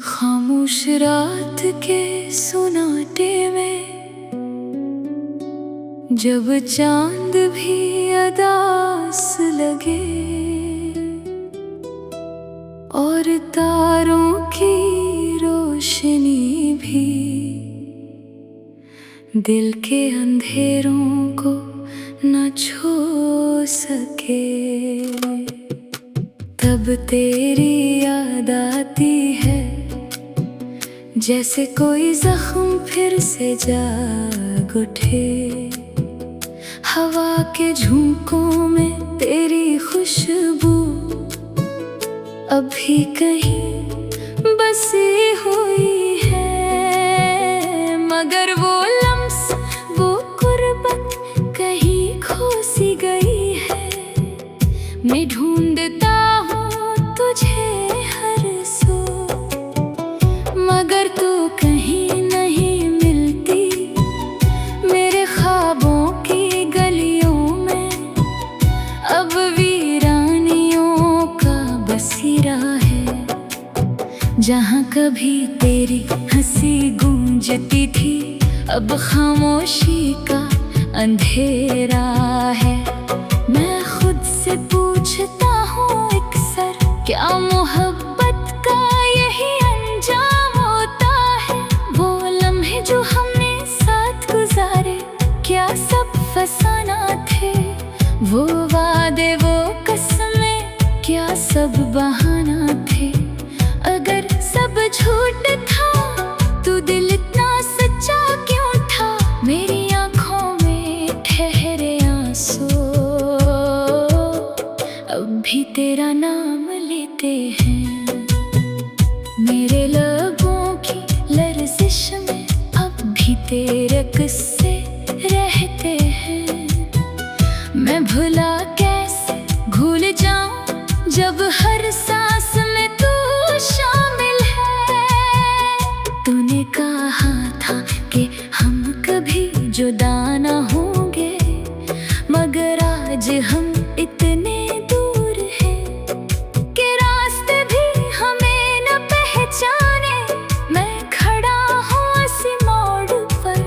खामोश रात के सुनाटे में जब चांद भी अदास लगे और तारों की रोशनी भी दिल के अंधेरों को न छू सके, तब तेरी याद आती है जैसे कोई जख्म फिर से जाग उठे। हवा के झोंकों में तेरी खुशबू अभी कहीं बसी हुई है, मगर वो लम्स वो कुर्बत कहीं खो सी गई है। मैं ढूंढता हूँ तुझे हर सू, मगर तू कहीं नहीं मिलती। मेरे ख्वाबों की गलियों में अब वीरानियों का बसेरा है, जहाँ कभी तेरी हंसी गूंजती थी अब खामोशी का अंधेरा है। मैं खुद से पूछता हूँ अक्सर, क्या मोहब्बत का यही अंजाम होता है? वो लम्हे जो हमने साथ गुजारे, क्या सब फसाना थे? वो वादे वो कसमें, क्या सब बहाना थे? अगर सब झूठ था तो दिल इतना सच्चा क्यों था? मेरी आंखों में ठहरे आंसू अब भी तेरा नाम लेते हैं। मेरे लबों की लर्जिश में अब भी तेरे किस्से रहते हैं। मैं भुला कैसे भूल जाऊं जब हर सांस में तू शामिल है। तूने कहा था कि हम कभी जुदा न होंगे, मगर आज हम इतने दूर हैं कि रास्ते भी हमें न पहचाने। मैं खड़ा हूँ इसी मोड़ पर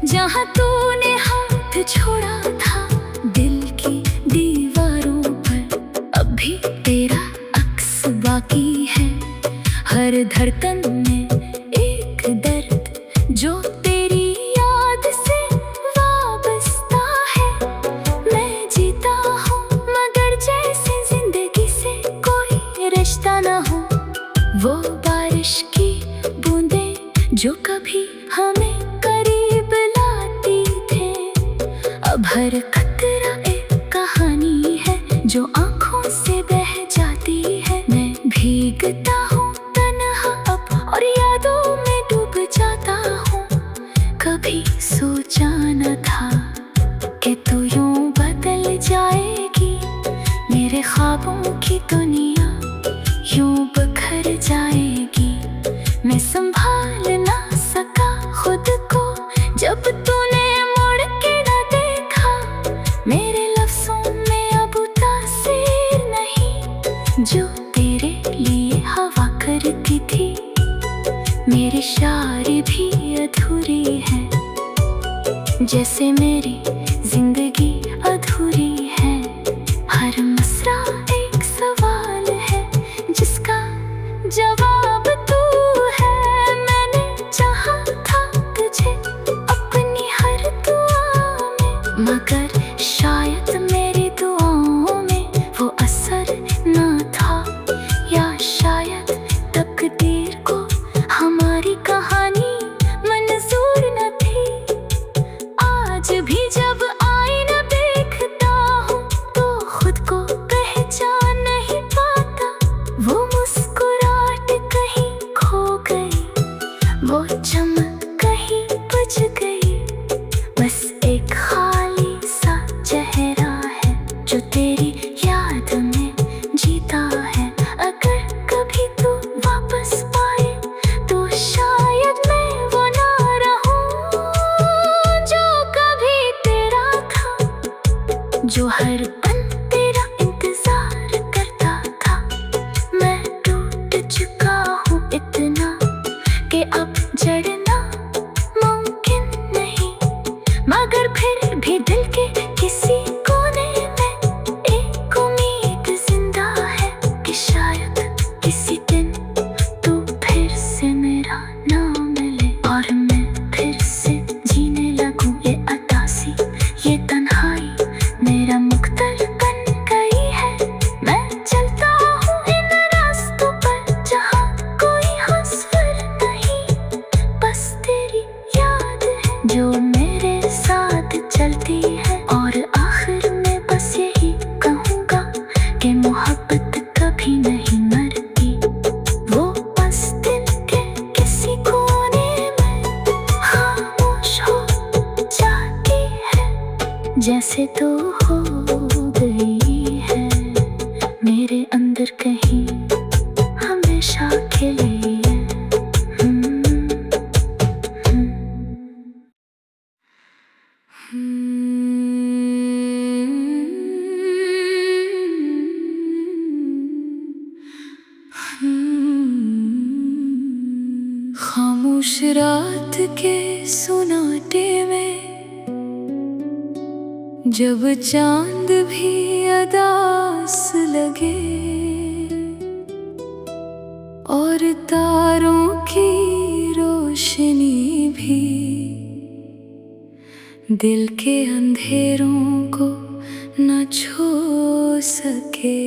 जहाँ तूने हाथ छोड़ा था दिल की दीवारों पर। अभी तेरा अक्स बाकी है, हर धड़कन में एक दर्द जो तेरी याद से वाबस्ता है। मैं जीता हूँ मगर जैसे जिंदगी से कोई रिश्ता न हो। वो बारिश की बूंदें जो कभी हमें करीब लाती थे, अब हर कतरा एक कहानी है जो आंखों से बह जाती है। मैं भीगता हूँ तन्हा अब और यादों में डूब जाता हूँ। कभी सोचा न था कि तू यूं बदल जाएगी, मेरे ख्वाबों की दुनिया यूं बिखर जाएगी। मैं संभाल ना सका खुद को जब तूने मुड़ के न देखा। मेरे लफ्जों में अब तासीर नहीं जो तेरे लिए हवा करती थी। मेरी शायरी भी अधूरी है जैसे मेरी जिंदगी अधूरी है। हर मिसरा एक सवाल है जिसका जवाब तू है। मैंने चाहा था तुझे अपनी हर दुआ में, मगर शायद मेरी दुआओं में वो असर ना था, या शायद तकदीर को हमारी कहानी मंजूर न थी। आज भी जब आईना देखता हूँ तो खुद को पहचान नहीं पाता। वो मुस्कुराहट कहीं खो गई, वो चमक कहीं बुझ गई। बस एक खाली सा चेहरा है जो तेरी याद में जीता है। अगर कभी तू वापस आए तो शायद मैं वो ना रहूं। जो हर पल तेरा इंतजार करता था। मैं टूट चुका हूँ इतना कि अब जड़ना मुमकिन नहीं, मगर फिर भी दिल के किसी कोने में एक उम्मीद जिंदा है कि शायद किसी दिन तू फिर से मेरा नाम मिले और मैं फिर से जीने लगूं ये अतासी, ये तन्हाई मेरा मुख्तर बन गई है। मैं चलता हूँ इन रास्तों पर जहाँ कोई हंसवर नहीं, बस तेरी याद है जो मेरे साथ चलती है। और आखिर में बस यही कहूँगा कि मोहब्बत कभी नहीं मरती, वो बस दिल के किसी कोने में खामोश हो जाती है, जैसे तो हो गई है मेरे अंदर कहीं हमेशा के लिए। खामोश रात के सुनाटे में जब चांद भी अदास लगे और तारों की रोशनी भी दिल के अंधेरों को न छू सके,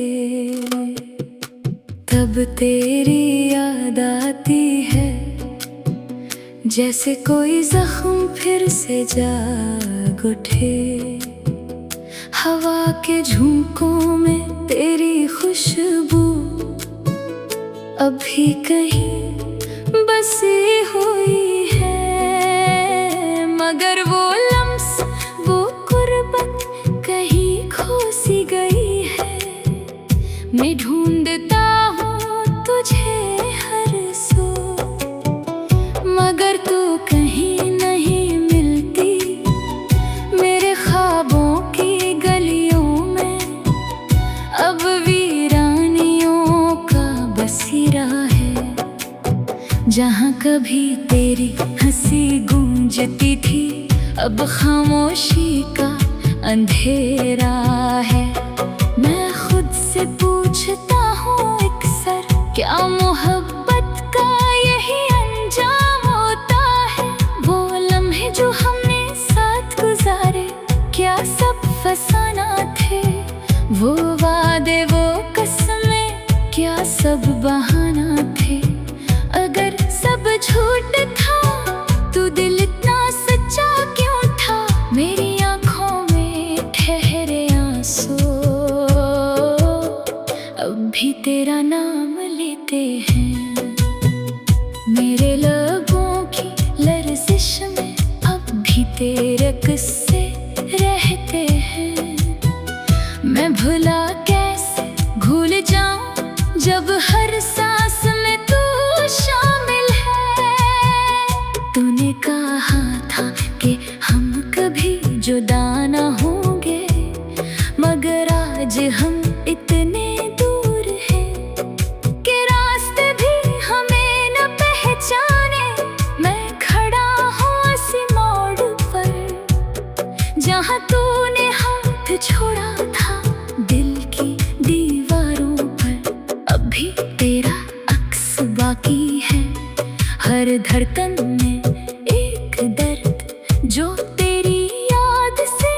तब तेरी याद आती है जैसे कोई जख्म फिर से जाग उठे। हवा के झोंकों में तेरी खुशबू अभी कहीं बसी हुई है, मगर वो लम्स वो कुर्बत कहीं खो सी गई है। मैं ढूंढता हूँ तुझे हर सू, मगर तू कहीं नहीं मिलती। मेरे ख्वाबों की गलियों में अब वीरानियों का बसेरा है, जहाँ कभी तेरी हंसी गूंजती थी अब खामोशी का अंधेरा है। मैं खुद से पूछता हूँ अक्सर, क्या मोहब्बत का यही अंजाम होता है? वो लम्हे जो हमने साथ गुजारे क्या सब फसाना थे? वो वादे वो कसमें क्या सब बहाना थे? अगर सब झूठ था तो दिल इतना सच्चा क्यों था? मेरी आंखों में ठहरे आंसू अब भी तेरा नाम लेते हैं। मेरे लबों की लर्जिश में अब भी तेरे किस्से रहते हैं। मैं भुला कैसे भूल जाऊं जब हर सांस में तू शामिल है। तूने कहा था कि हम कभी जुदा न होंगे, मगर आज हम इतने दूर हैं कि रास्ते भी हमें न पहचाने। मैं खड़ा हूँ इसी मोड़ पर जहाँ तूने हाथ छोड़ा था दिल की दीवारों पर। अभी तेरा अक्स बाकी है, हर धड़कन में एक दर्द जो तेरी याद से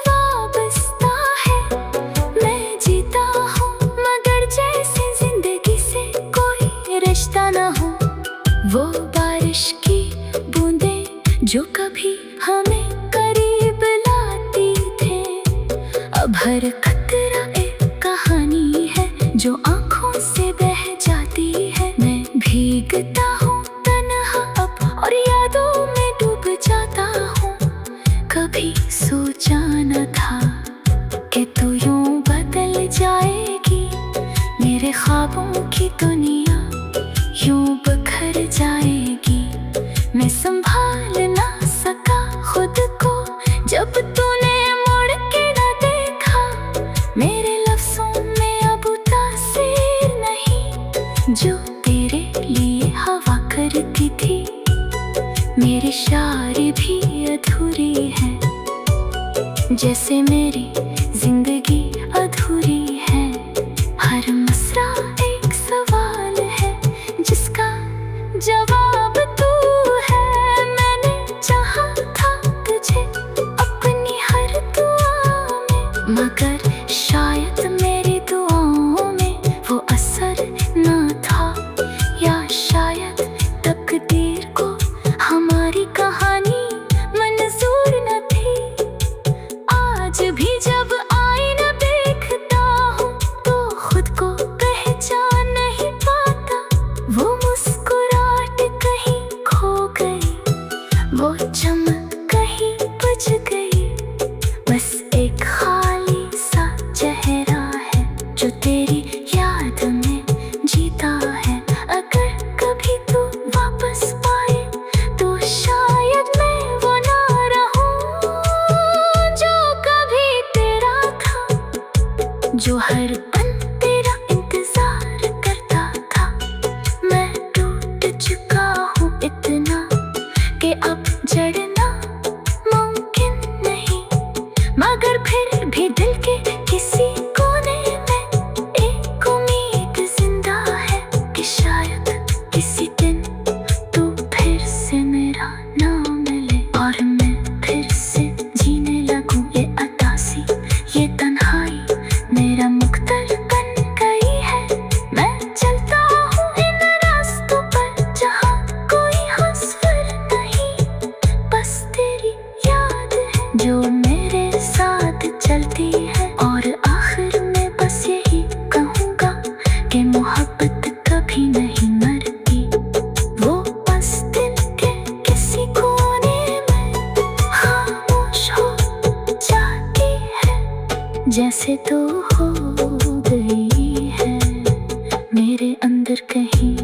वाबस्ता है। मैं जीता हूँ मगर जैसे जिंदगी से कोई रिश्ता न हो। वो बारिश की बूंदें जो कभी हमें करीब लाती थे, अब हर कतरा एक कहानी है जो आंखों से बह जाती है। मैं भीगता हूँ तन्हा अब और यादों में डूब जाता हूँ। कभी सोचा न था कि तू यूं बदल जाएगी, मेरे ख्वाबों की दुनिया यूं बखर जाएगी। मैं संभाल ना सका खुद को जब तूने मुड़ के न देखा। मेरी शायरी भी अधूरी है, जैसे मेरी जिंदगी अधूरी है। हर मिसरा एक सवाल है, जिसका जवाब तू है। मैंने चाहा था तुझे अपनी हर दुआ में, मगर शायद मेरी दुआओं में वो असर ना था, या शायद तकदीर को हमारी कहानी मंजूर न थी। आज भी जब आईना देखता हूँ तो खुद को पहचान नहीं पाता। वो मुस्कुराहट कहीं खो गई, वो चमक कहीं बुझ गई। बस एक खाली सा चेहरा है जो तेरी याद में जीता है। अगर कभी तू वापस आए तो शायद मैं वो ना रहूं जो कभी तेरा था, जो हर पल तेरा इंतजार करता था। मैं टूट चुका हूँ इतना कि अब जड़ना मुमकिन नहीं, मगर फिर भी दिल के किसी कोने में एक उम्मीद जिंदा है कि शायद किसी दिन तू फिर से मेरा नाम मिले और मैं फिर से जीने लगूं। ये अतासी, ये तन्हाई मेरा मुख्तर बन गई है। मैं चलता हूँ इन रास्तों पर जहाँ कोई हंसवर नहीं, बस तेरी याद है जो मेरे साथ चलती है। और आखिर में बस यही कहूँगा कि मोहब्बत कभी नहीं मरती, वो बस दिल के किसी कोने में खामोश हो जाती है, जैसे तो हो गई है मेरे अंदर कहीं।